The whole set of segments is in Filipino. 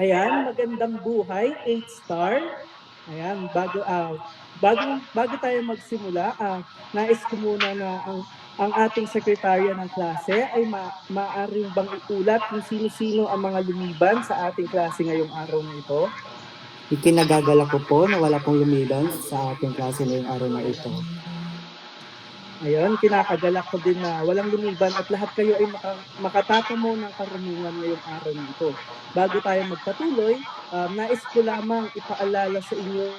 Ayan, magandang buhay, 8 star. Ayan, bago tayo magsimula, nais ko muna na ang ating sekretarya ng klase ay maaring bang iulat kung sino-sino ang mga lumiban sa ating klase ngayong araw na ito? Ikinagagala ko po na wala pong lumiban sa ating klase ngayong araw na ito. Ayun, kinakagalak ko din na walang lumiban at lahat kayo ay makatatamo ng karunungan ngayong araw na ito. Bago tayo magpatuloy, nais ko lamang ipaalala sa inyo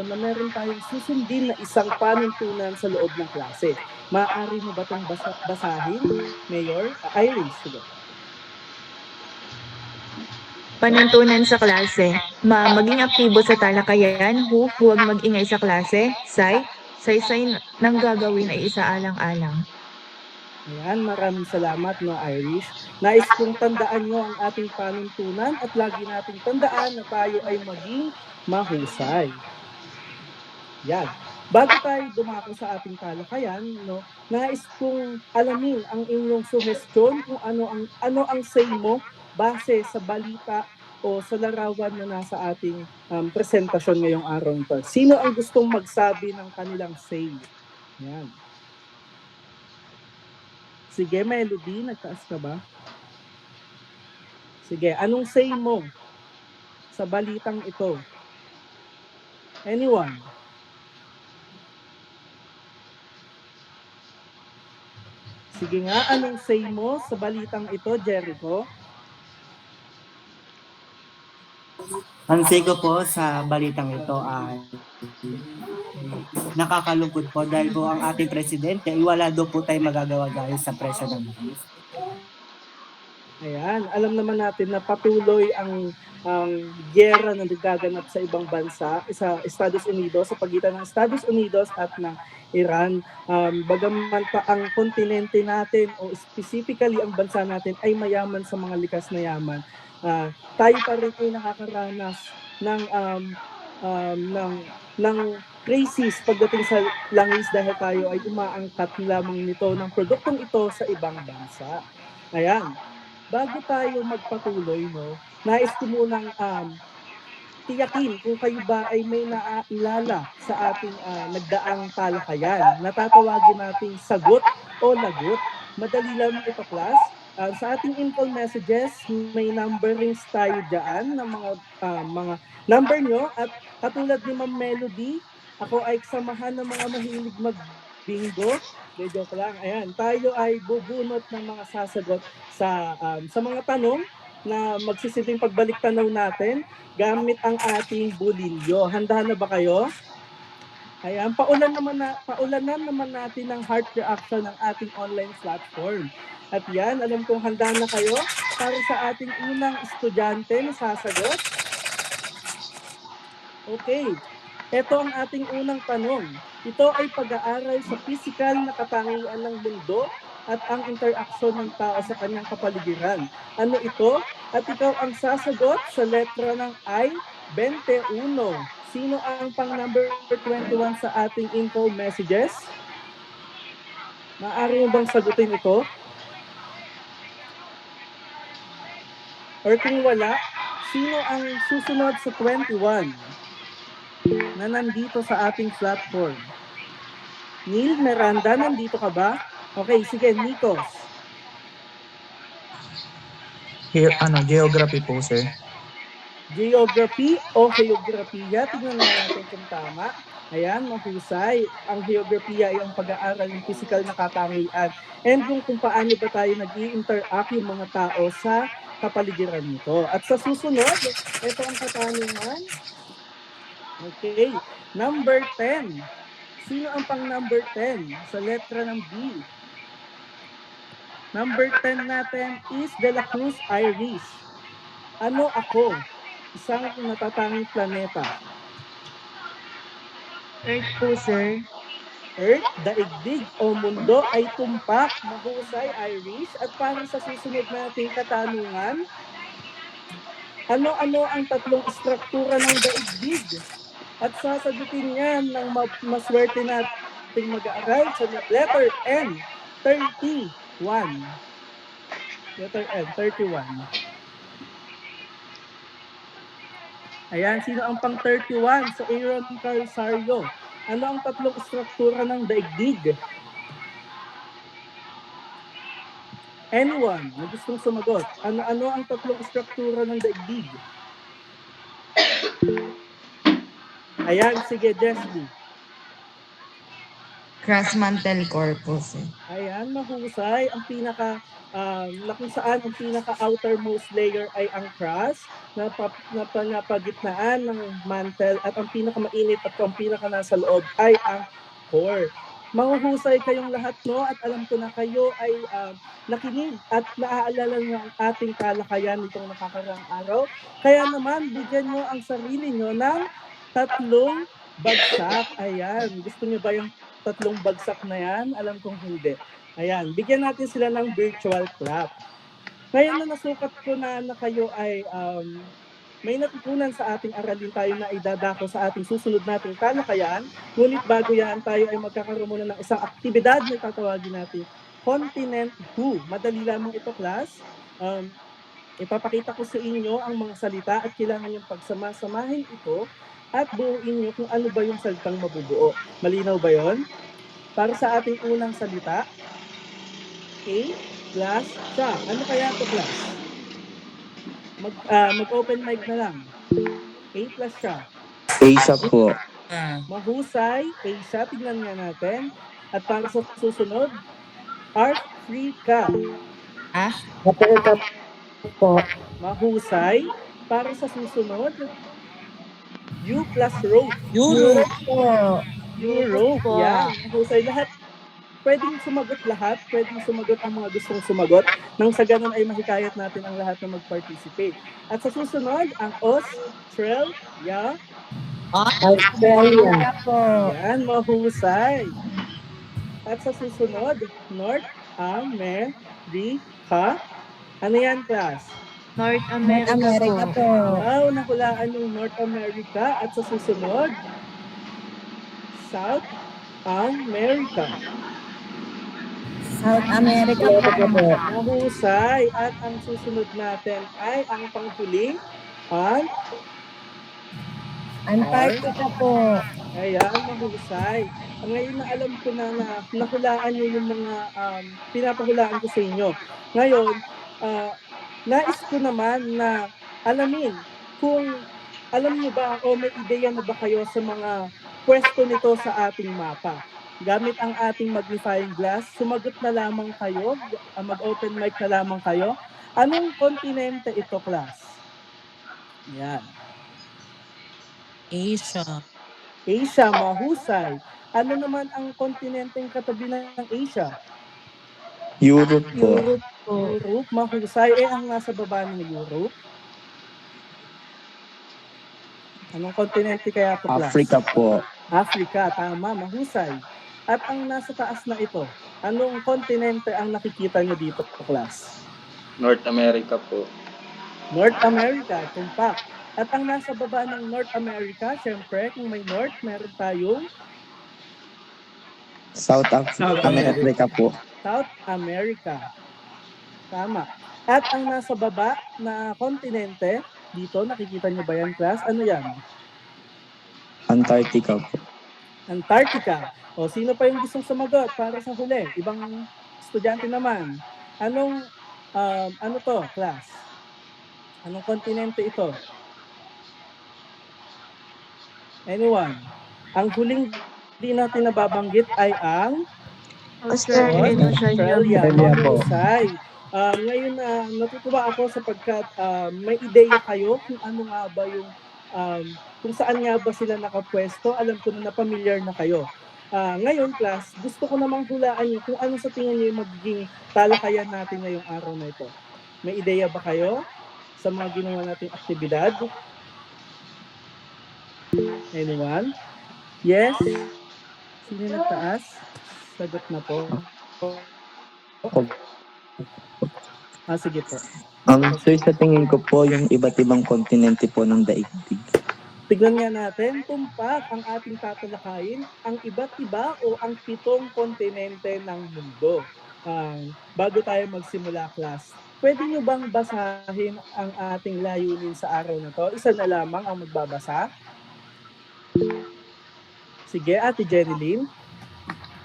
na meron tayong susundin na isang panuntunan sa loob ng klase. Maaari mo ba itong basahin, Mayor? Iris, sige. Panuntunan sa klase. Maging aktibo sa talakayan. Huwag mag-ingay sa klase. Saysay ng gagawin ay isaalang-alang. Ayan, maraming salamat, no, Irish. Nais kong tandaan nyo ang ating panuntunan at lagi nating tandaan na tayo ay maging mahusay. Yan. Bago tayo dumako sa ating talakayan, no, nais kong alamin ang inyong suhestyon kung ano ang say mo base sa balita o sa larawan na nasa ating presentasyon ngayong araw ito. Sino ang gustong magsabi ng kanilang say? Yan. Sige, Melody, nagtaas ka ba? Sige, anong say mo sa balitang ito? Anyone? Sige nga, anong say mo sa balitang ito, Jericho? Ang say ko po sa balitang ito ay nakakalungkot po dahil po ang ating presidente ay wala daw po tayo magagawa dahil sa presyo ng buwis. Ayan, alam naman natin na patuloy ang giyera na nagaganap sa ibang bansa, sa Estados Unidos, sa pagitan ng Estados Unidos at ng Iran. Bagaman pa ang kontinente natin o specifically ang bansa natin ay mayaman sa mga likas na yaman, tayo pa rin ay nakakaranas ng crisis pagdating sa langis dahil tayo ay umaangkat lamang nito ng produktong ito sa ibang bansa. Ayan. Bago tayo magpatuloy, no, nais ko munang tiyakin kung kayo ba ay may naaalala sa ating nagdaang talakayan. Natatawagin nating sagot o lagot. Madali lamang ito, class. Sa ating info messages, may numberings tayo dyan ng mga number nyo. At katulad ni Ma'am Melody, ako ay kasamahan ng mga mahilig mag-bingo. De, joke lang. Ayan, tayo ay bubunot ng mga sasagot sa mga tanong na magsisilbing pagbalik tanaw natin gamit ang ating bulilyo. Handa na ba kayo? Ayan, paulanan naman natin ng heart reaction ng ating online platform. At yan, alam kong handa na kayo para sa ating unang estudyante na sasagot. Okay, ito ang ating unang tanong. Ito ay pag-aaral sa pisikal na katangian ng mundo at ang interaksyon ng tao sa kanyang kapaligiran. Ano ito? At ikaw ang sasagot sa letra ng I, 21. Sino ang pang number 21 sa ating info messages? Maaari mo bang sagutin ito? Or kung wala, sino ang susunod sa 21 na nandito sa ating platform? Neil, Miranda, nandito ka ba? Okay, sige, Nikos. Geography po, sir. Geography o geografiya? Tingnan nga natin kung tama. Ayan, mahusay. Ang geografiya ay ang pag-aaral ng physical na katangian and kung paano ba tayo nag-i-interact yung mga tao sa kapaligiran nito. At sa susunod, ito ang katanungan. Okay, number 10. Sino ang pang number 10 sa letra ng B? Number 10 natin is De La Cruz Iris. Ano ako? Isang natatanging planeta. Earth po, sir. Earth, daigdig o mundo ay tumpak. Mahusay, Irish. At para sa susunod nating katanungan, ano-ano ang tatlong istruktura ng daigdig? At sasagutin yan ng maswerte nating mag-aaral sa letter N, 31. Letter N, 31. Ayan, sino ang pang 31 sa Aaron Carsario? Ano ang tatlong struktura ng daigdig? Anyone na gustong sumagot? Ano ang tatlong struktura ng daigdig? Ayan, sige, Jesby. Cross mantle corpus. Ayan, mahusay. Ang na kung saan ang pinaka outermost layer ay ang crust na napagitnaan ng mantle at ang pinakamainit at ang pinaka nasa loob ay ang core. Mahuhusay kayong lahat, no? At alam ko na kayo ay nakinig at naaalala nyo ang ating talakayan nitong nakakaraang araw. Kaya naman, bigyan nyo ang sarili nyo ng 3 bagsak. Ayan, gusto nyo ba yung 3 bagsak na yan? Alam kong hindi. Ayan, bigyan natin sila ng virtual clap. Ngayon na nasukat ko na kayo ay may natutunan sa ating aralin tayo na idadako sa ating susunod nating talakayan. Ngunit bago yan, tayo ay magkakaroon muna ng isang aktibidad na tatawagin natin Continent Who. Madali lamang ito, class. Ipapakita ko sa inyo ang mga salita at kailangan yung pagsamasamahin ito at buuin nyo kung ano ba yung salitang mabubuo. Malinaw ba yon? Para sa ating unang salita, A plus siya. Ano kaya to, class? Mag-open mic na lang. A plus siya. Asia po. Mahusay, Asia. Tignan nga natin. At para sa susunod, Africa. Africa po. Mahusay. Para sa susunod, U plus rope. Europe po. Europe. Yan. Mahusay lahat. Pwedeng sumagot lahat, pwedeng sumagot ang mga gustong sumagot, nang sa ganun ay mahikayat natin ang lahat na mag-participate. At sa susunod, ang Australia. Australia po. Yan, mahusay. At sa susunod, North America. Ano yan, class? North North America po. Wow, nahulaan yung North America. At sa susunod, South America. South America po. Mahusay. At ang susunod natin ay ang panghuling, Antarctica po. Ayan, mahusay. Ngayon na alam ko na nahulaan nyo yung mga pinapahulaan ko sa inyo. Ngayon, nais ko naman na alamin kung alam nyo ba o may ideya na ba kayo sa mga pwesto nito sa ating mapa. Gamit ang ating magnifying glass, sumagot na lamang kayo, mag-open mic na lamang kayo. Anong kontinente ito, class? Yan. Asia, mahusay. Ano naman ang kontinenteng katabi ng Asia? Europe po. Europe, mahusay. Ang nasa baba ng Europe? Anong kontinente kaya ito, class? Africa po. Africa, tama, mahusay. At ang nasa taas na ito, anong kontinente ang nakikita nyo dito, class? North America po. North America, tumpak. At ang nasa baba ng North America, syempre, kung may North, meron tayong South America po. South America. Tama. At ang nasa baba na kontinente, dito, nakikita nyo ba yan, class? Ano yan? Antarctica po. Antarctica. O, sino pa yung gustong sumagot para sa huli? Ibang estudyante naman. Ano to, class? Anong kontinente ito? Anyone? Ang huling di natin nababanggit ay ang Australia. Australia. po. Mahusay. Ngayon natutuwa ako sapagkat may ideya kayo kung ano nga ba yung kung saan nga ba sila nakapwesto. Alam ko na familiar na kayo. Ngayon, class, gusto ko namang hulaan nyo kung ano sa tingin nyo yung magiging talakayan natin ngayong araw na ito. May ideya ba kayo sa mga ginawa nating aktibidad? Anyone? Yes? Sino nagtaas? Sagot na po. Sige po. Sir, sa tingin ko po, yung iba't ibang kontinente po ng daigdig. Tignan nga natin, tumpak ang ating tatalakayin, ang iba't iba o ang 7 kontinente ng mundo. Bago tayo magsimula, class, pwede nyo bang basahin ang ating layunin sa araw na to? Isa na lamang ang magbabasa. Sige, Ate Jeneline.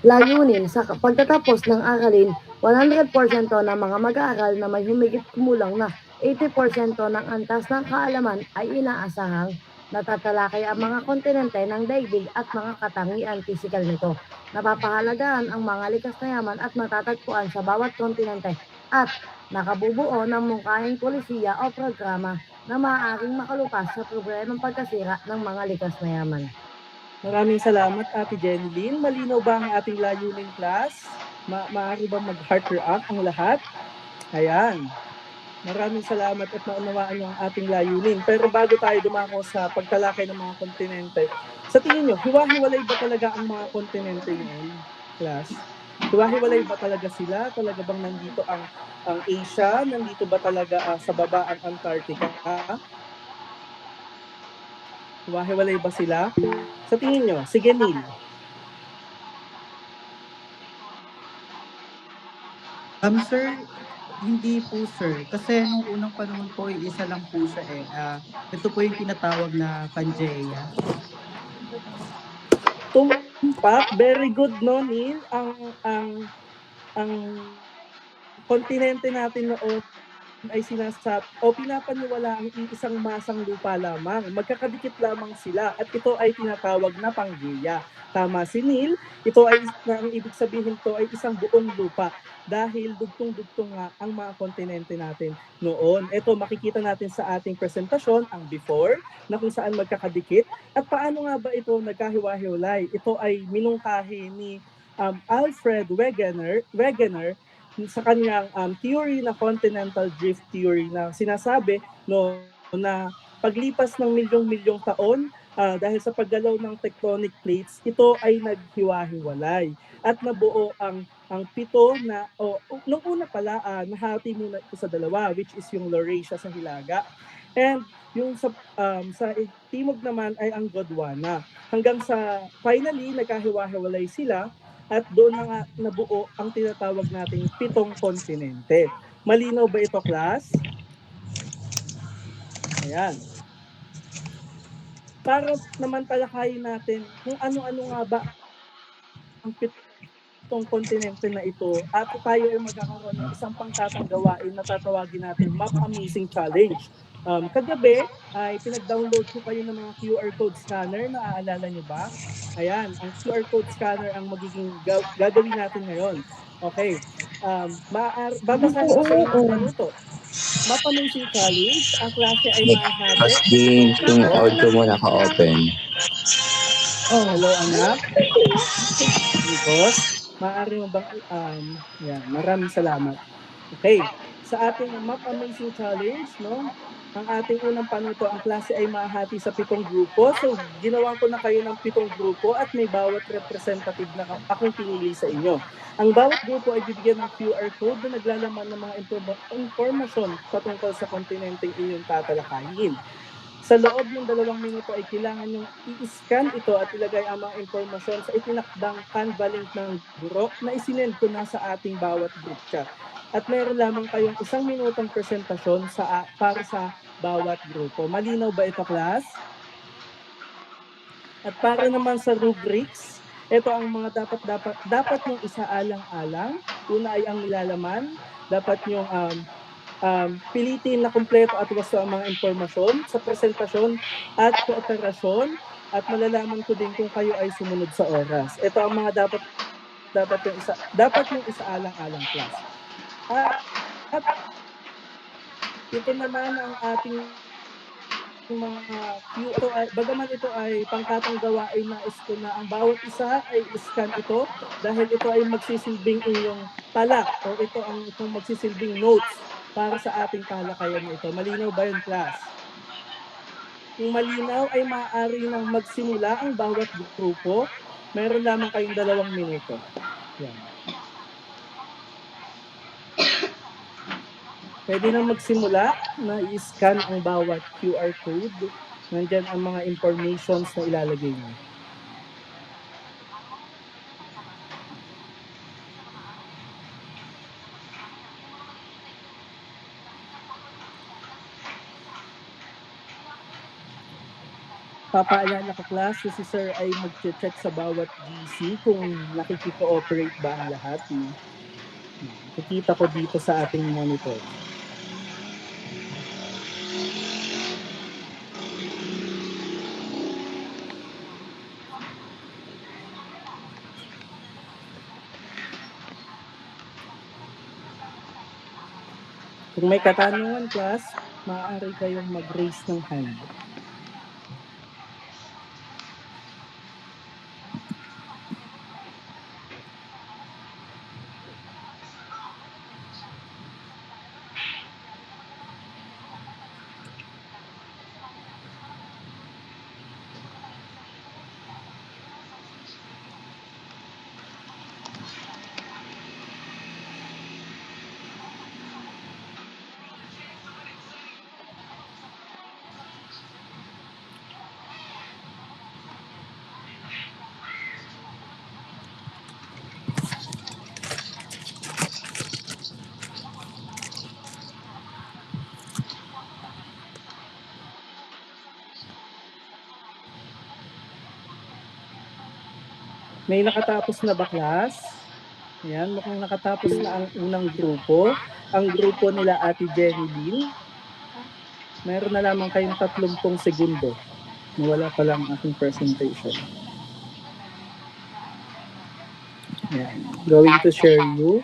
Layunin sa pagtatapos ng aralin, 100% ng mga mag-aaral na may humigit kumulang na 80% ng antas ng kaalaman ay inaasahang natatalakay ang mga kontinente ng daigdig at mga katangian pisikal nito. Napapahalagahan ang mga likas na yaman at matatagpuan sa bawat kontinente at nakabubuo ng mungkahing polisiya o programa na maaaring makalupas sa problemang pagkasira ng mga likas na yaman. Maraming salamat, Ate Jeneline. Malinaw ba ang ating layunin, class? Maaari ba mag-heart react ang lahat? Ayan. Maraming salamat at naunawaan niyo ang ating layunin. Pero bago tayo dumako sa pagtalakay ng mga kontinente, sa tingin niyo, hiwa-hiwalay ba talaga ang mga kontinente noon, class? Hiwa-hiwalay ba talaga sila? Talaga bang nandito ang Asia? Nandito ba talaga sa baba ang Antarctica? Hiwa-hiwalay ba sila? Sa tingin niyo, sige Neil. Sir, hindi po sir. Kasi nung unang panahon po, isa lang po siya eh. Ito po yung tinatawag na Pangaea. Tumpak, very good no Neil. Ang kontinente natin noon ay pinapaniwala ang iisang masang lupa lamang. Magkakadikit lamang sila at ito ay tinatawag na Pangaea. Tama si Neil, ang ibig sabihin to ay isang buong lupa dahil dugtong-dugtong nga ang mga kontinente natin noon. Ito makikita natin sa ating presentasyon ang before na kung saan magkakadikit at paano nga ba ito nagkahiwa-hiwalay. Ito ay minungkahi ni Alfred Wegener sa kanyang theory na continental drift theory na sinasabi na paglipas ng milyong-milyong taon dahil sa paggalaw ng tectonic plates, ito ay naghiwa-hiwalay at nabuo ang pito na nung una pala nahati muna ito sa dalawa, which is yung Laurasia sa Hilaga and yung sa timog naman ay ang Gondwana. Hanggang sa finally nagkahiwa-hiwalay sila at doon na nga nabuo ang tinatawag nating 7 kontinente. Malinaw ba ito, class? Ayan. Para naman talakayin natin kung ano-ano nga ba ang 7 kontinente na ito at tayo ay magkakaroon ng isang pangkatang gawain na tatawagin nating Map Amazing Challenge. Kagabi ay pinag-download ko kayo ng mga QR code scanner, naaalala nyo ba? Ayan, ang QR code scanner ang magiging gagawin natin ngayon. Okay. Babasahin ko sa inyo ang panuto. Map Amazing Challenge, ang klase ay mahahati Mas sa pitong yung grupo. audio mo naka-open. Hello, anak. Nikos, maaari mo bang, yan, maraming salamat. Okay, sa ating Map Amazing Challenge, no, ang ating unang panuto, ang klase ay mahati sa 7 grupo. So, ginawan ko na kayo ng 7 grupo at may bawat representative na akong pinili sa inyo. Ang bawat grupo ay bibigyan ng QR code na naglalaman ng mga impormasyon patungkol sa kontinenteng inyong tatalakayin. Sa loob ng 2 minuto ay kailangan yung i-scan ito at ilagay ang mga impormasyon sa itinakdang Canva link ng guro na isinend ko na sa ating bawat group chat. At meron lamang kayong 1 minutong presentasyon para sa bawat grupo. Malinaw ba ito, class? At para naman sa rubrics, ito ang mga dapat nyong isaalang-alang. Una ay ang nilalaman. Dapat nyong pilitin na kumpleto at wasto ang mga impormasyon sa presentasyon at kooperasyon at malalaman ko din kung kayo ay sumunod sa oras. Ito ang mga dapat yung isaalang-alang class. At ito naman ang ating mga bagaman ito ay pangkatang gawain na ko na ang bawat isa ay scan ito dahil ito ay magsisilbing inyong tala o ito ang itong magsisilbing notes para sa ating talakayan na ito. Malinaw ba yun, class? Kung malinaw ay maaari nang magsimula ang bawat grupo. Meron lamang kayong 2 minuto. Yan. Pwede nang magsimula na i-scan ang bawat QR code. Nandyan ang mga informations na ilalagay niyo. Papaalala ko class na si Sir ay mag-check sa bawat GC kung nakikikooperate ba ang lahat. No? Nakikita ko dito sa ating monitor. Kung may katanungan class, maaari kayong mag-raise ng hand. May nakatapos na ba class? Ayan, mukhang nakatapos na ang unang grupo. Ang grupo nila Ate Jenny Lynn. Meron na lamang kayong 30 segundo. Nawala pa lang aking presentation. Ayan, going to share you.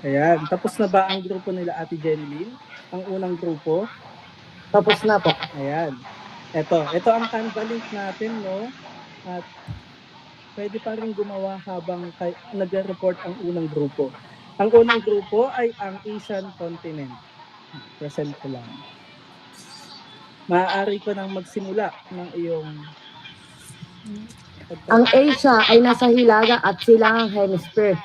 Ayan, tapos na ba ang grupo nila Ate Jenny Lynn? Ang unang grupo? Tapos na po. Ayan. Ito ang Canva link natin, no? At pwede pa rin gumawa habang nagre-report ang unang grupo. Ang unang grupo ay ang Asian continent. Present ko lang. Maaari ko nang magsimula ng iyong... Ang Asia ay nasa hilaga at silangang hemisphere.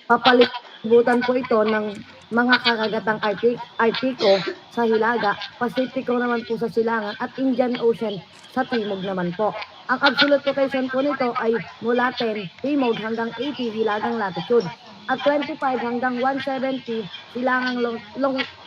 Papalibutan po ito ng mga kakagatang Artiko sa hilaga, Pasipiko naman po sa silangan at Indian Ocean sa timog naman po. Ang absolute location po nito ay mula 10 timog hanggang 80 hilagang latitude at 25 hanggang 170 silangang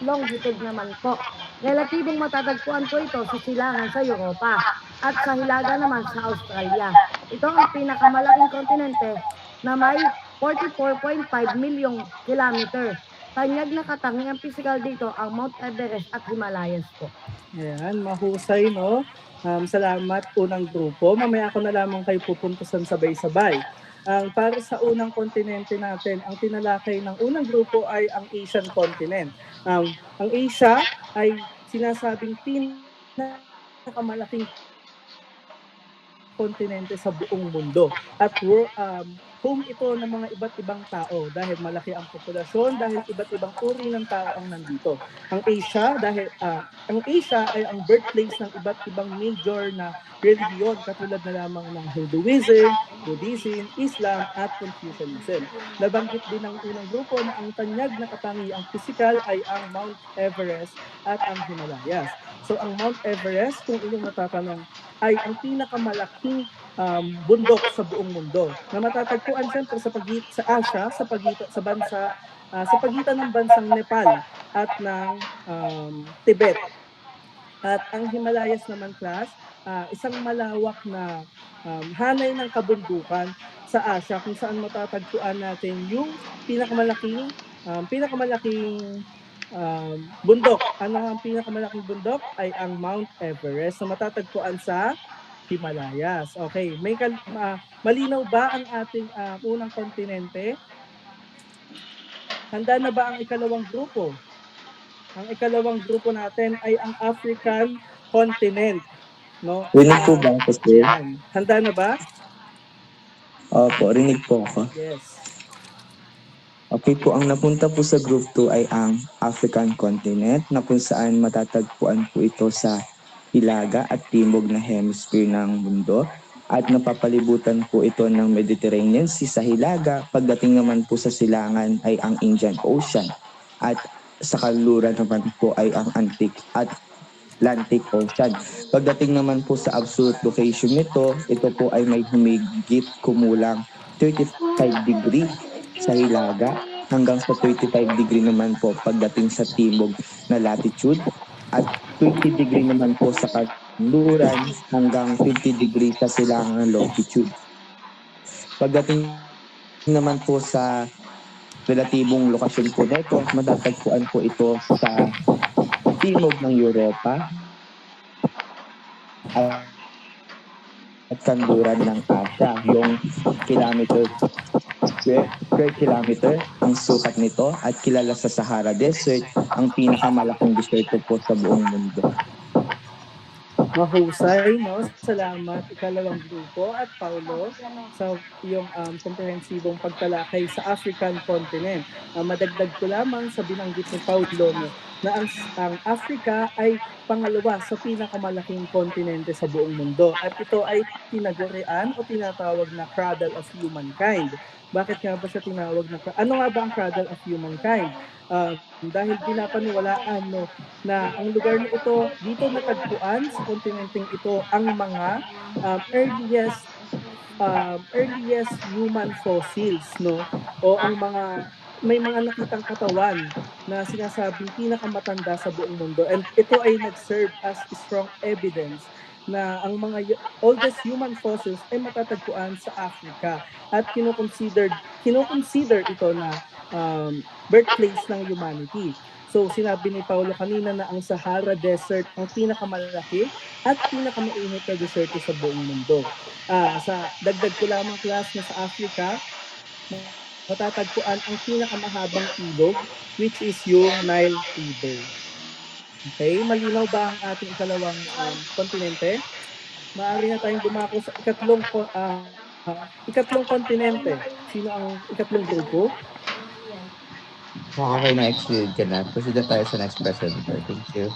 longitude naman po. Relatibong matatagpuan po ito sa silangan sa Europa at sa hilaga naman sa Australia. Ito ang pinakamalaking kontinente na may 44.5 milyong kilometer. Tanyag na katangi ang physical dito ang Mount Everest at Himalayas po. Ayan, mahusay, no? Salamat unang grupo. Mamaya ako na lamang kayo pupuntusan sabay-sabay. Para sa unang kontinente natin, ang tinalakay ng unang grupo ay ang Asian continent. Ang Asia ay sinasabing pinakamalaking kontinente sa buong mundo. At home ito ng mga iba't ibang tao dahil malaki ang populasyon, dahil iba't ibang uri ng tao ang nandito. Ang Asia ay ang birthplace ng iba't ibang major na religion katulad na lamang ng Hinduism, Buddhism, Islam at Confucianism. Nabanggit din ng unang grupo na ang tanyag na katangi ang physical ay ang Mount Everest at ang Himalayas. So ang Mount Everest, kung inyong natatanong, ay ang pinakamalaking bundok sa buong mundo na matatagpuan siyempre sa Asia, sa pagitan ng bansang Nepal at ng Tibet. At ang Himalayas naman class, isang malawak na hanay ng kabundukan sa Asia kung saan matatagpuan natin yung pinakamalaking bundok. Ang pinakamalaking bundok ay ang Mount Everest na matatagpuan sa Himalayas. Okay, malinaw ba ang ating unang kontinente? Handa na ba ang ikalawang grupo? Ang ikalawang grupo natin ay ang African continent. No? Rinig po ba ako, sir? Yan. Handa na ba? Opo, rinig po ako. Yes. Okay po, ang napunta po sa group 2 ay ang African continent na kung saan matatagpuan po ito sa hilaga at timog na hemisphere ng mundo at napapalibutan po ito ng Mediterranean Sea sa hilaga. Pagdating naman po sa silangan ay ang Indian Ocean at sa kanluran naman po ay ang Atlantic Ocean. Pagdating naman po sa absolute location nito, ito po ay may humigit kumulang 35 degree sa hilaga hanggang sa 35 degree naman po pagdating sa timog na latitude at 20 degree naman po sa kanluran hanggang 50 degree sa silangang longitude. Pagdating naman po sa relatibong lokasyon po nito, matatagpuan po ito sa timog ng Europa at kanluran ng Asia. Yung kilometer per kilometer ang sukat nito at kilala sa Sahara Desert, ang pinakamalaking deserto po sa buong mundo. Mahusay, no? Salamat ikalawang grupo at Paulo sa iyong komprehensibong pagtalakay sa African continent. Madagdag ko lamang sa binanggit ni Paulo, no, na ang Africa ay pangalawa sa pinakamalaking kontinente sa buong mundo at ito ay tinagurian o tinatawag na cradle of humankind. Bakit nga ba siya tinawag na ano nga ba ang cradle of humankind? Dahil pinapaniwalaan, no, na ang lugar na ito, dito natagpuan sa kontinenteng ito ang mga earliest human fossils, no? O ang mga may mga nakitang katawan na sinasabing pinakamatanda sa buong mundo, and ito ay nag-serve as strong evidence na ang mga oldest human fossils ay matatagpuan sa Africa at kinoconsider ito na birthplace ng humanity. So sinabi ni Paulo kanina na ang Sahara Desert ang pinakamalaki at pinakamainit na deserto sa buong mundo. Sa dagdag ko lamang class na sa Africa, matatagpuan ang pinakamahabang ilog, which is yung Nile River. Okay, malinaw ba ang ating ikalawang kontinente? Maaari na tayong dumako sa ikatlong kontinente. Sino ang ikatlong grupo? Okay, na-explain ka na. Proceed na tayo sa next presenter. Thank you.